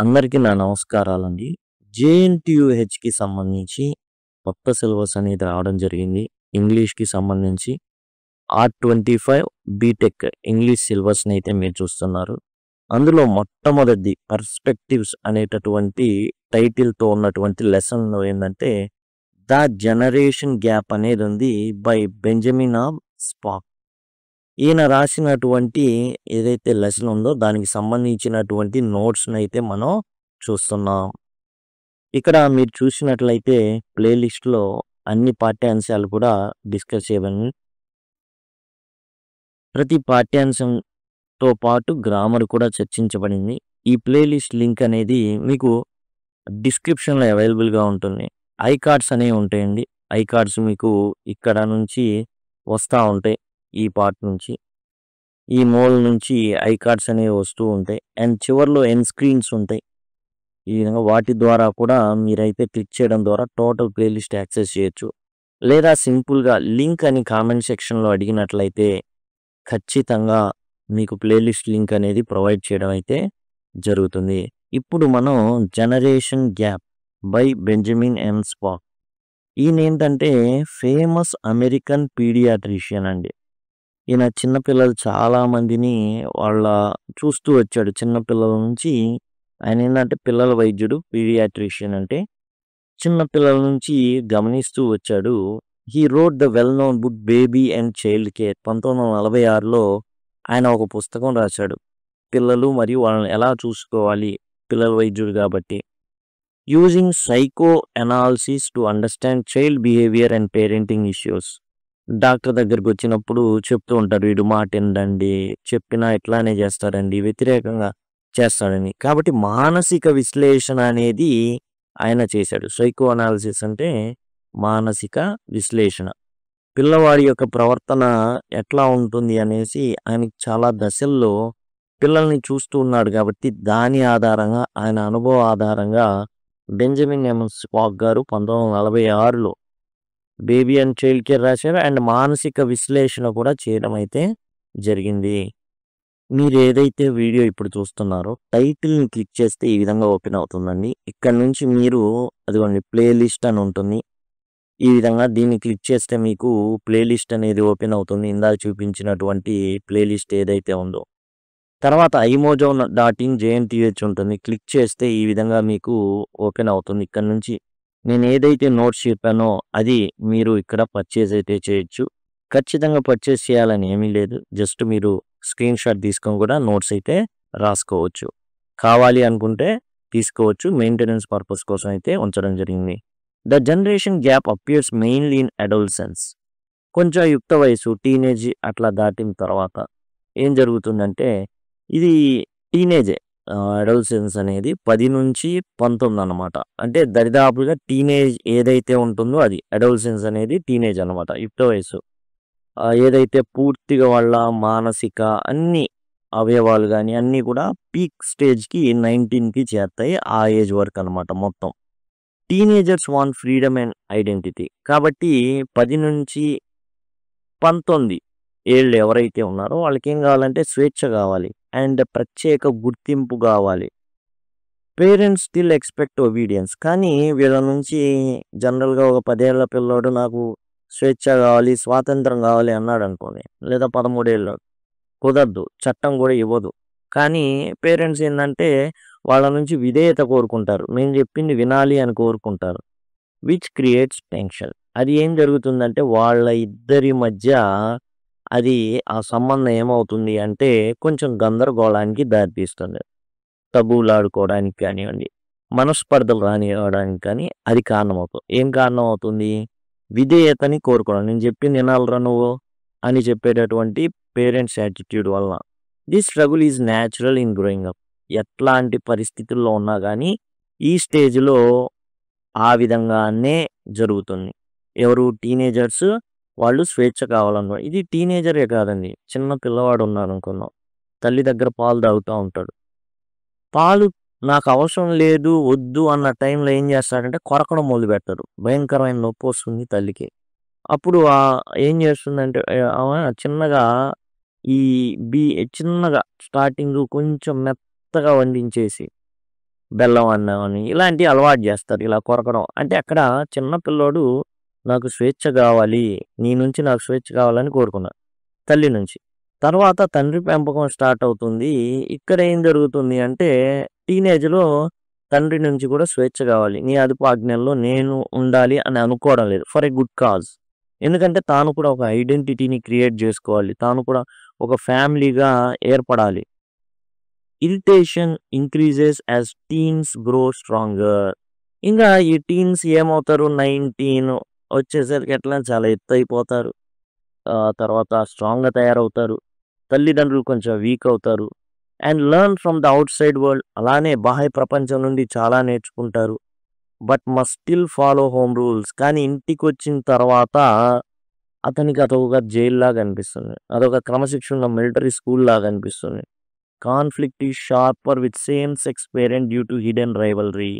అందరికీ నా నమస్కారాలండి. జేఎన్‌టీయూహెచ్‌కి సంబంధించి కొత్త సిలబస్ అనేది రావడం జరిగింది. ఇంగ్లీష్‌కి సంబంధించి R25 బీటెక్ ఇంగ్లీష్ సిలబస్‌నైతే మీరు చూస్తున్నారు. అందులో మొట్టమొదటిది పర్స్పెక్టివ్స్ అనేటటువంటి టైటిల్‌తో ఉన్నటువంటి లెసన్‌లో ఏందంటే, ద జనరేషన్ గ్యాప్ అనేది ఉంది బై బెంజమిన్ ఆఫ్ స్పాక్. ఈయన రాసినటువంటి ఏదైతే లెసన్ ఉందో దానికి సంబంధించినటువంటి నోట్స్‌నైతే మనం చూస్తున్నాం. ఇక్కడ మీరు చూసినట్లయితే ప్లేలిస్ట్‌లో అన్ని పాఠ్యాంశాలు కూడా డిస్కస్ చేయబడినయి. ప్రతి పాఠ్యాంశంతో పాటు గ్రామర్ కూడా చర్చించబడింది. ఈ ప్లేలిస్ట్ లింక్ అనేది మీకు డిస్క్రిప్షన్‌లో అవైలబుల్‌గా ఉంటుంది. ఐ కార్డ్స్ అనేవి ఉంటాయండి. ఐ కార్డ్స్ మీకు ఇక్కడ నుంచి వస్తా ఉంటాయి. ఈ పార్ట్ నుంచి. ఈ మూల నుంచి ఐ కార్డ్స్ అనేవి వస్తూ ఉంటాయి. అండ్ చివర్లో ఎండ్ స్క్రీన్స్ ఉంటాయి. ఈ విధంగా వాటి ద్వారా కూడా మీరైతే క్లిక్ చేయడం ద్వారా టోటల్ ప్లేలిస్ట్ యాక్సెస్ చేయొచ్చు. లేదా సింపుల్‌గా లింక్ అని కామెంట్ సెక్షన్‌లో అడిగినట్లయితే ఖచ్చితంగా మీకు ప్లేలిస్ట్ లింక్ అనేది ప్రొవైడ్ చేయడం అయితే జరుగుతుంది. ఇప్పుడు మనం generation gap by Benjamin M Spock. ఈయనేంటంటే ఫేమస్ అమెరికన్ పీడియాట్రిషియన్ అండి. ఈయన చిన్నపిల్లలు చాలామందిని వాళ్ళ చూస్తూ వచ్చాడు. చిన్న పిల్లల నుంచి ఆయనేందంటే పిల్లల వైద్యుడు. పీడియాట్రిషియన్ అంటే చిన్న పిల్లల నుంచి గమనిస్తూ వచ్చాడు. He wrote the well known book Baby and Child Care. 1946లో ఆయన ఒక పుస్తకం రాశాడు. పిల్లలు మరియు వాళ్ళని ఎలా చూసుకోవాలి పిల్లల వైద్యుడు కాబట్టి. Using psycho analysis to understand child behaviour and parenting issues. Doctor దగ్గరికి వచ్చినప్పుడు చెప్తూ ఉంటారు. వీడు మాట వినడండి, చెప్పినా ఇట్లానే చేస్తాడండి, వ్యతిరేకంగా చేస్తాడని. కాబట్టి మానసిక విశ్లేషణ అనేది ఆయన చేశాడు. సైకో అనాలిసిస్ అంటే మానసిక విశ్లేషణ. పిల్లవాడి యొక్క ప్రవర్తన ఎట్లా ఉంటుంది అనేసి ఆయనకి చాలా దశల్లో పిల్లల్ని చూస్తూ ఉన్నాడు కాబట్టి దాని ఆధారంగా ఆయన అనుభవ ఆధారంగా బెంజమిన్ ఎం స్పాక్ గారు 1946లో బేబీ అండ్ చైల్డ్ కేర్ రాశారు. అండ్ మానసిక విశ్లేషణ కూడా చేయడం అయితే జరిగింది. మీరు ఏదైతే వీడియో ఇప్పుడు చూస్తున్నారో టైటిల్‌ని క్లిక్ చేస్తే ఈ విధంగా ఓపెన్ అవుతుందండి. ఇక్కడ నుంచి మీరు అదిగోండి ప్లేలిస్ట్ అని ఉంటుంది. ఈ విధంగా దీన్ని క్లిక్ చేస్తే మీకు ప్లేలిస్ట్ అనేది ఓపెన్ అవుతుంది. ఇందాక చూపించినటువంటి ప్లేలిస్ట్ ఏదైతే ఉందో. తర్వాత iMojo.in JNTH ఉంటుంది. క్లిక్ చేస్తే ఈ విధంగా మీకు ఓపెన్ అవుతుంది. ఇక్కడ నుంచి నేను ఏదైతే నోట్స్ చెప్పానో అది మీరు ఇక్కడ పర్చేజ్ అయితే చేయొచ్చు. ఖచ్చితంగా పర్చేజ్ చేయాలని ఏమీ లేదు. జస్ట్ మీరు స్క్రీన్‌షాట్ తీసుకొని కూడా నోట్స్ అయితే రాసుకోవచ్చు. కావాలి అనుకుంటే తీసుకోవచ్చు. మెయింటెనెన్స్ పర్పస్ కోసం అయితే ఉంచడం జరిగింది. The generation gap appears mainly in adolescence. కొంచెం యుక్త వయసు టీనేజ్ అట్లా దాటిన తర్వాత ఏం జరుగుతుందంటే ఇది టీనేజే. అడోలసెన్స్ అనేది 10-19 అన్నమాట. అంటే దరిదాపుగా టీనేజ్ ఏదైతే ఉంటుందో అది. అడోలసెన్స్ అనేది టీనేజ్ అన్నమాట. యుక్త వయస్సు. ఏదైతే పూర్తిగా వాళ్ళ మానసిక అన్ని అవయవాలు గాని అన్నీ కూడా పీక్ స్టేజ్‌కి 19కి చేరతాయి. ఆ ఏజ్ వరకు అన్నమాట మొత్తం. Teenagers want freedom and identity. కాబట్టి 10-19 ఏళ్ళు ఎవరైతే ఉన్నారో వాళ్ళకేం కావాలంటే స్వేచ్ఛ కావాలి. అండ్ ప్రత్యేక గుర్తింపు కావాలి. Parents still expect obedience. కానీ వీళ్ళ నుంచి జనరల్‌గా ఒక 10 ఏళ్ల పిల్లోడు నాకు స్వేచ్ఛ కావాలి, స్వాతంత్రం కావాలి అన్నాడనుకోండి. లేదా 13 ఏళ్ళు కుదరదు. చట్టం కూడా ఇవ్వదు. కానీ పేరెంట్స్ ఏందంటే వాళ్ళ నుంచి విధేయత కోరుకుంటారు. మేము చెప్పింది వినాలి అని కోరుకుంటారు. Which creates tension. అది ఏం జరుగుతుందంటే వాళ్ళ ఇద్దరి మధ్య అది ఆ సంబంధం ఏమవుతుంది అంటే కొంచెం గందరగోళానికి దారితీస్తుంది. తగువులాడుకోవడానికి కానివ్వండి, మనస్పర్ధలు రానివ్వడానికి కానీ అది కారణమవుతుంది. ఏం కారణం అవుతుంది? విధేయతని కోరుకోవడం. నేను చెప్పింది వినాలిరా నువ్వు అని చెప్పేటటువంటి పేరెంట్స్ యాటిట్యూడ్ వలన. This struggle is natural in growing up. ఎట్లాంటి పరిస్థితుల్లో ఉన్నా కానీ ఈ స్టేజ్‌లో ఆ విధంగానే జరుగుతుంది. ఎవరు? టీనేజర్స్ వాళ్ళు స్వేచ్ఛ కావాలన్నమాట. ఇది టీనేజరే కాదండి. చిన్న పిల్లవాడు ఉన్నాడనుకుందాం. తల్లి దగ్గర పాలు తాగుతా ఉంటాడు. పాలు నాకు అవసరం లేదు, వద్దు అన్న టైంలో ఏం చేస్తాడంటే కొరకడం మొదలుపెడతాడు. భయంకరమైన నొప్పొస్తుంది తల్లికి. అప్పుడు ఏం చేస్తుందంటే ఆమె చిన్నగా ఈ చిన్నగా స్టార్టింగ్ కొంచెం మెత్తగా వండించేసి బెల్లం అన్నం అని ఇలాంటివి అలవాటు చేస్తారు. ఇలా కొరకడం. అంటే అక్కడ చిన్న పిల్లోడు నాకు స్వేచ్ఛ కావాలి. నీ నుంచి నాకు స్వేచ్ఛ కావాలని కోరుకున్నాడు తల్లి నుంచి. తర్వాత తండ్రి పెంపకం స్టార్ట్ అవుతుంది. ఇక్కడ ఏం జరుగుతుంది అంటే టీనేజ్‌లో తండ్రి నుంచి కూడా స్వేచ్ఛ కావాలి. నీ అదుపు ఆజ్ఞల్లో నేను ఉండాలి అని అనుకోవడం లేదు. For a good cause. ఎందుకంటే తాను కూడా ఒక ఐడెంటిటీని క్రియేట్ చేసుకోవాలి. తాను కూడా ఒక ఫ్యామిలీగా ఏర్పడాలి. Irritation increases as teens grow stronger. ఇంకా ఈ టీన్స్ ఏమవుతారు 19 వచ్చేసరికి ఎట్లా చాలా ఎత్తయిపోతారు. తర్వాత స్ట్రాంగ్‌గా తయారవుతారు. తల్లిదండ్రులు కొంచెం వీక్ అవుతారు. And learn from the outside world. అలానే బాహ్య ప్రపంచం నుండి చాలా నేర్చుకుంటారు. But must still follow home rules. కానీ ఇంటికొచ్చిన తర్వాత అతనికి అదొక జైల్లాగా అనిపిస్తుంది. అదొక క్రమశిక్షణ మిలిటరీ స్కూల్‌లాగా అనిపిస్తుంది. Conflict is sharper with same sex parent due to hidden rivalry.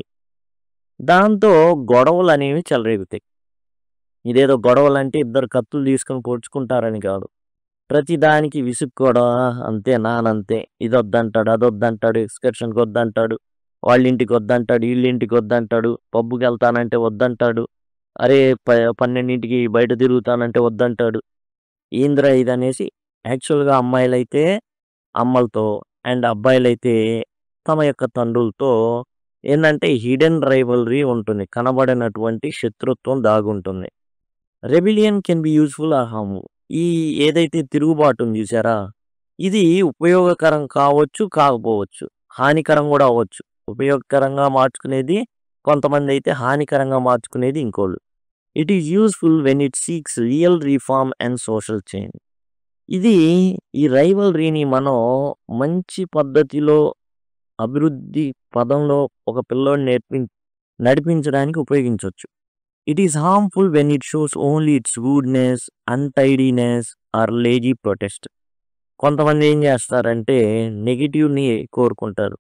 దాంతో గొడవలనేవి చెలరేగుతాయి. ఇదేదో గొడవలంటే ఇద్దరు కత్తులు తీసుకొని పొడుచుకుంటారని కాదు. ప్రతి దానికి విసుక్కోవడం అంతే నానంతే. ఇదొద్దంటాడు, అదొద్దంటాడు, ఎక్స్‌కర్షన్‌కి వద్దంటాడు, వాళ్ళింటికి వద్దంటాడు, ఈళ్ళింటికి వద్దంటాడు, పబ్‌కెళ్తానంటే వద్దంటాడు. అరే 12కి బయట తిరుగుతానంటే వద్దంటాడు. ఏందిరా ఇదనేసి యాక్చువల్‌గా అమ్మాయిలైతే అమ్మలతో అండ్ అబ్బాయిలైతే తమ యొక్క తండ్రులతో ఏందంటే హిడెన్ రైవల్రీ ఉంటుంది. కనబడనటువంటి శత్రుత్వం దాగుంటుంది. Rebellion can be useful or harmful. ఈ ఏదైతే తిరుగుబాటు ఉంది చూసారా? ఇది ఉపయోగకరం కావచ్చు, కాకపోవచ్చు. హానికరం కూడా అవ్వచ్చు. ఉపయోగకరంగా మార్చుకునేది కొంతమందైతే, హానికరంగా మార్చుకునేది ఇంకోళ్ళు. It is useful when it seeks real reform and social change. ఇది ఈ రైవల్రీని మనం మంచి పద్ధతిలో అభివృద్ధి పదంలో ఒక పిల్లోడిని నడిపించడానికి ఉపయోగించొచ్చు. It is harmful when it shows only its rudeness, untidiness or lazy protest. కొంతమంది ఏం చేస్తారంటే నెగెటివ్‌ని కోరుకుంటారు.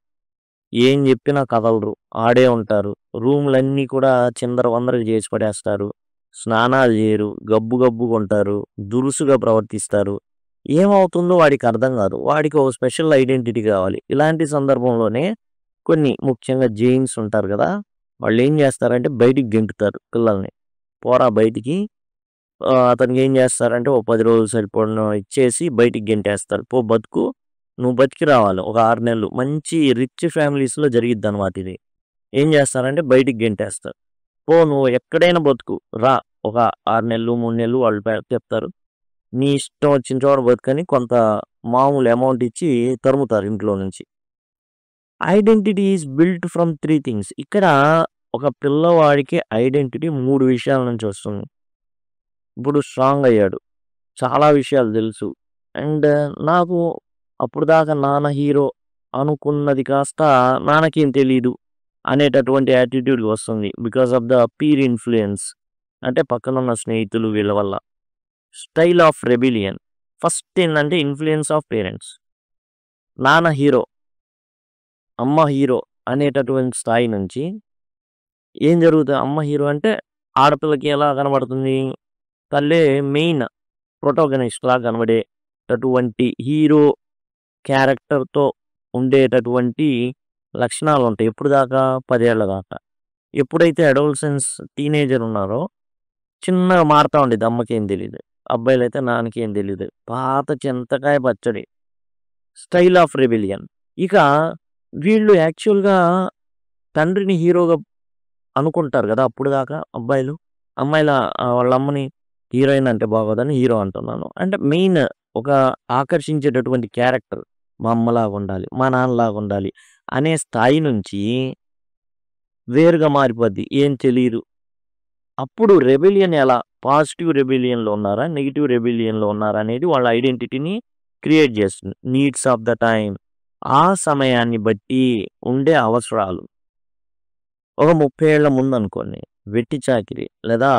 ఏం చెప్పినా కదలరు. ఆడే ఉంటారు. రూములన్నీ కూడా చిందరవందరగా చేసి పడేస్తారు. స్నానాలు చేయరు. గబ్బు గబ్బుగుంటారు. దురుసుగా ప్రవర్తిస్తారు. ఏమవుతుందో వాడికి అర్థం కాదు. వాడికి ఒక స్పెషల్ ఐడెంటిటీ కావాలి. ఇలాంటి సందర్భంలోనే కొన్ని ముఖ్యంగా జెయిన్స్ ఉంటారు కదా! వాళ్ళేం చేస్తారంటే బయటికి గెంటుతారు పిల్లల్ని. పోరా బయటికి. అతనికి ఏం చేస్తారంటే ఓ 10 రోజులు సరిపడిన ఇచ్చేసి బయటికి గెంటేస్తారు. పో బతుకు. నువ్వు బతికి రావాలి. ఒక 6 నెలలు. మంచి రిచ్ ఫ్యామిలీస్‌లో జరిగిద్దనమాట ఇది. ఏం చేస్తారంటే బయటికి గెంటేస్తారు. పో నువ్వు ఎక్కడైనా బతుకు. రా. ఒక 6 నెలలు, 3 నెలలు వాళ్ళు చెప్తారు. నీ ఇష్టం వచ్చిన చోట బతుకని కొంత మామూలు అమౌంట్ ఇచ్చి తరుముతారు ఇంట్లో నుంచి. Identity is built from 3 things. ఇక్కడ ఒక పిల్లవాడికి ఐడెంటిటీ 3 విషయాల నుంచి వస్తుంది. ఇప్పుడు స్ట్రాంగ్ అయ్యాడు. చాలా విషయాలు తెలుసు. అండ్ నాకు అప్పటిదాకా నాన్న హీరో అనుకున్నది కాస్త నాన్నకేం తెలీదు అనేటటువంటి యాటిట్యూడ్‌కి వస్తుంది. Because of the peer influence. అంటే పక్కనున్న స్నేహితులు వీళ్ళ వల్ల. Style of rebellion. ఫస్ట్ ఏందంటే ఇన్‌ఫ్లూయెన్స్ ఆఫ్ పేరెంట్స్. నాన్న హీరో, అమ్మ హీరో అనేటటువంటి స్థాయి నుంచి ఏం జరుగుతుంది? అమ్మ హీరో అంటే ఆడపిల్లకి ఎలా కనబడుతుంది? తల్లే మెయిన్ ప్రొటాగనిస్ట్‌లా కనబడేటటువంటి హీరో క్యారెక్టర్‌తో ఉండేటటువంటి లక్షణాలుంటాయి. ఎప్పుడు దాకా? 10 ఏళ్ల దాకా. ఎప్పుడైతే అడోలసెన్స్, టీనేజర్ ఉన్నారో చిన్నగా మారుతా ఉండిద్ది. అమ్మకేం తెలీదు. అబ్బాయిలైతే నాన్నకేం తెలీదు. పాత చింతకాయ పచ్చడి. Style of rebellion. ఇక వీళ్ళు యాక్చువల్‌గా తండ్రిని హీరోగా అనుకుంటారు గదా! అప్పటిదాకా అబ్బాయిలు. అమ్మాయిల వాళ్ళ అమ్మని హీరోయిన్ అంటే బాగోదని హీరో అంటున్నాను. అంటే మెయిన్ ఒక ఆకర్షించేటటువంటి క్యారెక్టర్. మా అమ్మలాగుండాలి, మా నాన్నలాగుండాలి అనే స్థాయి నుంచి వేరుగా మారిపోద్ది. ఏం తెలీదు. అప్పుడు రెబెలియన్ ఎలా? పాజిటివ్ రెబెలియన్‌లో ఉన్నారా? నెగెటివ్ రెబెలియన్‌లో ఉన్నారా? అనేది వాళ్ళ ఐడెంటిటీని క్రియేట్ చేస్తుంది. Needs of the time. ఆ సమయాన్ని బట్టి ఉండే అవసరాలు. ఒక 30 ఏళ్ల ముందనుకోండి. వెట్టి చాకిరీ లేదా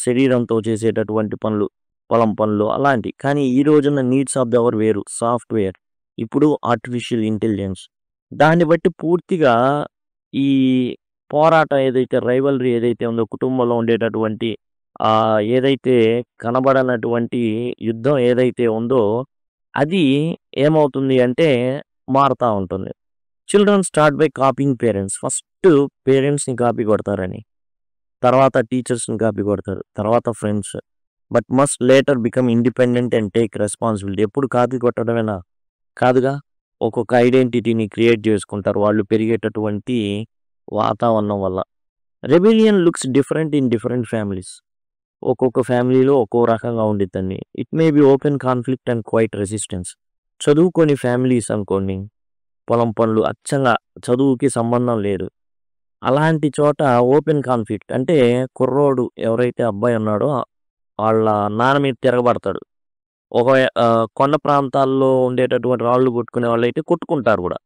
శరీరంతో చేసేటటువంటి పనులు, పొలం పనులు అలాంటియి. కానీ ఈ రోజున నీడ్స్ ఆఫ్ ది అవర్ వేరు. సాఫ్ట్‌వేర్. ఇప్పుడు ఆర్టిఫిషియల్ ఇంటెలిజెన్స్. దాన్ని బట్టి పూర్తిగా ఈ పోరాటం ఏదైతే రైవల్రీ ఏదైతే ఉందో కుటుంబంలో ఉండేటటువంటి ఏదైతే కనబడనటువంటి యుద్ధం ఏదైతే ఉందో అది ఏమవుతుంది అంటే మారుతా ఉంటుంది. Children start by copying parents. First పేరెంట్స్‌ని కాపీ కొడతారని. తర్వాత టీచర్స్‌ని కాపీ కొడతారు. తర్వాత friends. But must later become independent and take responsibility. ఎప్పుడు కాపీ కొట్టడమేనా? కాదుగా. ఒక్కొక్క ఐడెంటిటీని క్రియేట్ చేసుకుంటారు వాళ్ళు పెరిగేటటువంటి వాతావరణం వల్ల. Rebellion looks different in different families. ఒక్కొక్క ఫ్యామిలీలో ఒక్కో రకంగా ఉండిద్దండి. It may be open conflict and quiet resistance. చదువుకోని ఫ్యామిలీస్ అనుకోండి, పొలం పనులు అచ్చంగా చదువుకి సంబంధం లేదు. అలాంటి చోట ఓపెన్ కాన్ఫ్లిక్ట్ అంటే కుర్రోడు ఎవరైతే అబ్బాయి ఉన్నాడో వాళ్ళ నాన్న మీద తిరగబడతాడు. కొండ ప్రాంతాల్లో ఉండేటటువంటి రాళ్ళు కొట్టుకునే వాళ్ళైతే కొట్టుకుంటారు కూడా.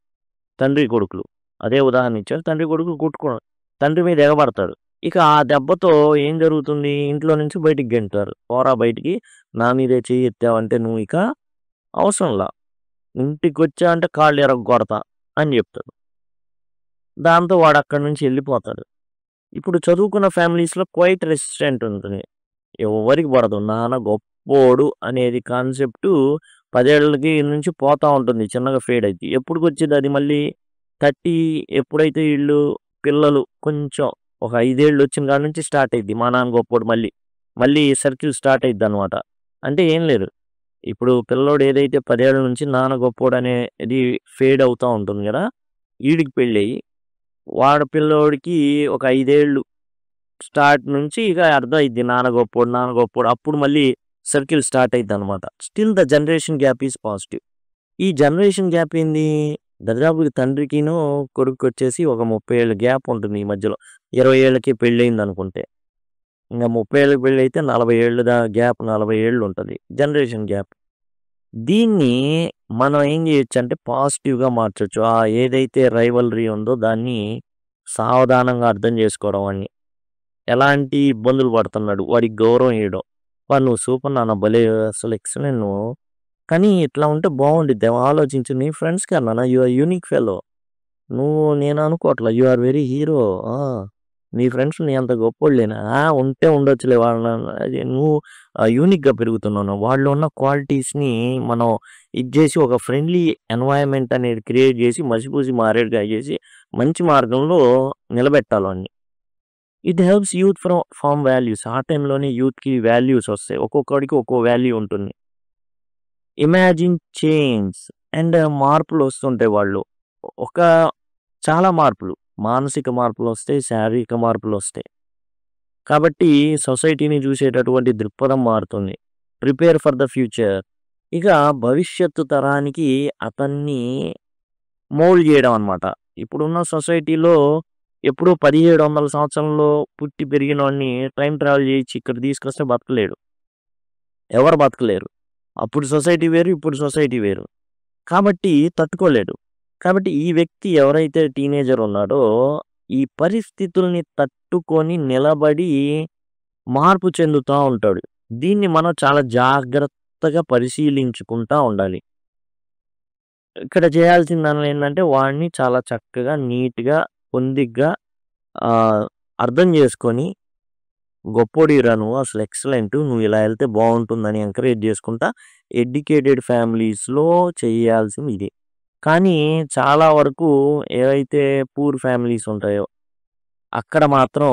తండ్రి కొడుకులు. అదే ఉదాహరణ ఇచ్చారు. తండ్రి కొడుకులు తండ్రి మీద ఎగబడతాడు. ఇక ఆ దెబ్బతో ఏం జరుగుతుంది? ఇంట్లో నుంచి బయటికి గెంటుతారు. పోరా బయటికి, నా మీదే చెయ్యి ఎత్తావంటే నువ్వు ఇక అవసరంలా. ఇంటికొచ్చావంటే కాళ్ళు ఇరగ్గొడతా అని చెప్తాడు. దాంతో వాడు అక్కడి నుంచి వెళ్ళిపోతాడు. ఇప్పుడు చదువుకున్న ఫ్యామిలీస్‌లో క్వైట్ రెసిస్టెంట్ ఉంటుంది. ఎవరికి పడదు. నాన్న గొప్పోడు అనేది కాన్సెప్టు 10 ఏళ్ళకి నుంచి పోతా ఉంటుంది. చిన్నగా ఫేడ్ అయిద్ది. ఎప్పుడుకొచ్చిద్ది అది మళ్ళీ 30 ఎప్పుడైతే ఈళ్ళు పిల్లలు కొంచెం ఒక 5 ఏళ్ళు వచ్చిన కాడ నుంచి స్టార్ట్ అయిద్ది. మా నాన్న గొప్పోడు మళ్ళీ సర్కిల్ స్టార్ట్ అయిద్దనమాట. అంటే ఏం లేదు. ఇప్పుడు పిల్లోడు ఏదైతే 10 ఏళ్ల నుంచి నాన్న గొప్పోడు అనేది ఫేడ్ అవుతా ఉంటుంది గదా! ఈడికి పెళ్ళయ్యి వాడి పిల్లోడికి ఒక 5 ఏళ్ళు స్టార్ట్ నుంచి ఇక అర్థమైద్ది నాన్న గొప్పోడు. అప్పుడు మళ్ళీ సర్కిల్ స్టార్ట్ అయిద్దనమాట. Still the generation gap is positive. ఈ జనరేషన్ గ్యాప్ ఏంది? దరిదాపుకి తండ్రికిను కొడుక్కొచ్చేసి ఒక 30 ఏళ్ల గ్యాప్ ఉంటుంది ఈ మధ్యలో. 20 ఏళ్ళకి పెళ్ళయిందనుకుంటే. ఇంక 30 ఏళ్ళకి పెళ్ళైతే 40 ఏళ్ళు గ్యాప్ 40 ఏళ్ళు ఉంటది. Generation gap. దీన్ని మనం ఏం చేయొచ్చంటే పాజిటివ్‌గా మార్చొచ్చు. ఏదైతే రైవల్రీ ఉందో దాన్ని సావధానంగా అర్థం చేసుకోవడం వాడిని. ఎలాంటి ఇబ్బందులు పడుతున్నాడు, వాడికి గౌరవం ఇయ్యడం. నువ్వు సూపర్ నాన్న భలే అసలు ఎక్సలెంట్ నువ్వు. కానీ ఇట్లా ఉంటే బాగుండిద్ది. ఆలోచించు నీ ఫ్రెండ్స్ కన్నా యూ ఆర్ యూనిక్ ఫెలో. నేను అనుకోవట్లా. You are very hero. నీ ఫ్రెండ్స్ నీ అంత గొప్పోళ్ళేనా? ఉంటే ఉండొచ్చులే వాళ్ళ అది నువ్వు యూనిక్‌గా పెరుగుతున్నావు. వాళ్ళలో ఉన్న క్వాలిటీస్‌ని మనం ఇది చేసి ఒక ఫ్రెండ్లీ ఎన్వైర్న్‌మెంట్ అనేది క్రియేట్ చేసి మసిపూసి మారేడుకాయ చేసి మంచి మార్గంలో నిలబెట్టాలి వాడిని. It helps youth form values. ఆ టైంలోనే యూత్‌కి వాల్యూస్ వస్తాయి. ఒక్కొక్కడికి ఒక్కో వాల్యూ ఉంటుంది. ఇమాజిన్ చేంజ్ అండ్ మార్పులు వస్తుంటాయి వాళ్ళు. ఒక చాలా మార్పులు. మానసిక మార్పులొస్తాయి. శారీరక మార్పులొస్తాయి. కాబట్టి సొసైటీని చూసేటటువంటి దృక్పథం మారుతుంది. Prepare for the future. ఇక భవిష్యత్తు తరానికి అతన్ని మోల్డ్ చేయడం అనమాట. ఇప్పుడున్న సొసైటీలో ఎప్పుడో 1700 సంవత్సరంలో పుట్టి పెరిగినోడిని టైమ్ ట్రావెల్ చేయించి ఇక్కడ తీసుకొస్తే బతకలేడు. ఎవరు బతకలేరు. అప్పుడు సొసైటీ వేరు, ఇప్పుడు సొసైటీ వేరు. కాబట్టి తట్టుకోలేడు. కాబట్టి ఈ వ్యక్తి ఎవరైతే టీనేజర్ ఉన్నాడో ఈ పరిస్థితుల్ని తట్టుకొని నిలబడి మార్పు చెందుతా ఉంటాడు. దీన్ని మనం చాలా జాగ్రత్తగా పరిశీలించుకుంటా ఉండాలి. ఇక్కడ చేయాల్సిందల్లా ఏందంటే వాడిని చాలా చక్కగా, నీట్‌గా, పొందిగ్గా అర్థం చేసుకొని గొప్పోడివిరా నువ్వు అసలు ఎక్సలెంట్. నువ్వు ఇలా వెళ్తే బాగుంటుందని ఎంకరేజ్ చేసుకుంటా ఎడ్యుకేటెడ్ ఫ్యామిలీస్‌లో చేయాల్సింది ఇది. కానీ చాలా వరకు ఏవైతే పూర్ ఫ్యామిలీస్ ఉంటాయో అక్కడ మాత్రం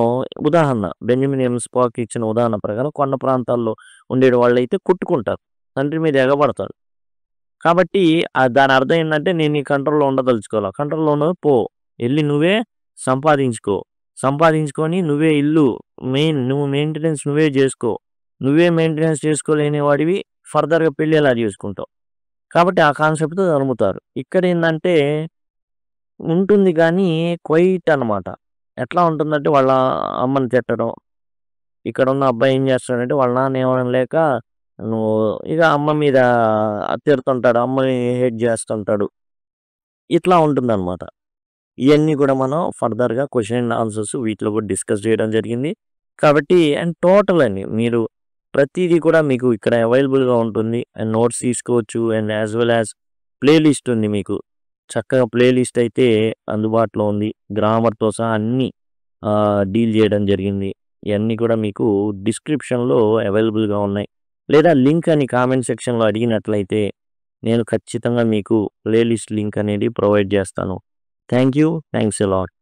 ఉదాహరణ బెంజమిన్ ఎం స్పాక్ ఇచ్చిన ఉదాహరణ ప్రకారం కొండ ప్రాంతాల్లో ఉండే వాళ్ళైతే కొట్టుకుంటారు. తండ్రి మీద ఎగబడతారు. కాబట్టి దాని అర్థం ఏందంటే నేను నీ కంట్రోల్‌లో ఉండదలుచుకోలా. కంట్రోల్‌లో ఉండదు పో. ఎళ్లి నువ్వే సంపాదించుకో. సంపాదించుకొని నువ్వే ఇల్లు నువ్వు మెయింటెనెన్స్ నువ్వే చేసుకో. నువ్వే మెయింటెనెన్స్ చేసుకోలేని వాడివి ఫర్దర్‌గా పెళ్లి ఎలా చేసుకుంటావు? కాబట్టి ఆ కాన్సెప్ట్‌తో నమ్ముతారు. ఇక్కడేందంటే ఉంటుంది గానీ క్వైట్ అనమాట. ఎట్లా ఉంటుందంటే వాళ్ళ అమ్మని తిట్టడం. ఇక్కడున్న అబ్బాయి ఏం చేస్తాడంటే వాళ్ళ నాన్న ఏమనలేక నువ్వు ఇక అమ్మ మీద తిడుతుంటాడు. అమ్మని హేట్ చేస్తుంటాడు. ఇట్లా ఉంటుందనమాట. ఇయన్నీ కూడా మనం ఫర్దర్‌గా క్వెషన్ అండ్ ఆన్సర్స్ వీటిలో కూడా డిస్కస్ చేయడం జరిగింది. కాబట్టి టోటల్ అండి మీరు ప్రతీదీ కూడా మీకు ఇక్కడ అవైలబుల్‌గా ఉంటుంది. అండ్ నోట్స్ తీసుకోవచ్చు. And as well as playlist ఉంది మీకు. చక్కగా ప్లే లిస్ట్ అయితే అందుబాటులో ఉంది. గ్రామర్‌తో సహా అన్నీ డీల్ చేయడం జరిగింది. ఇయన్నీ కూడా మీకు డిస్క్రిప్షన్‌లో అవైలబుల్‌గా ఉన్నాయి. లేదా లింక్ అని కామెంట్ సెక్షన్‌లో అడిగినట్లయితే నేను ఖచ్చితంగా మీకు ప్లే లిస్ట్ లింక్ అనేది ప్రొవైడ్ చేస్తాను. Thank you. Thanks a lot.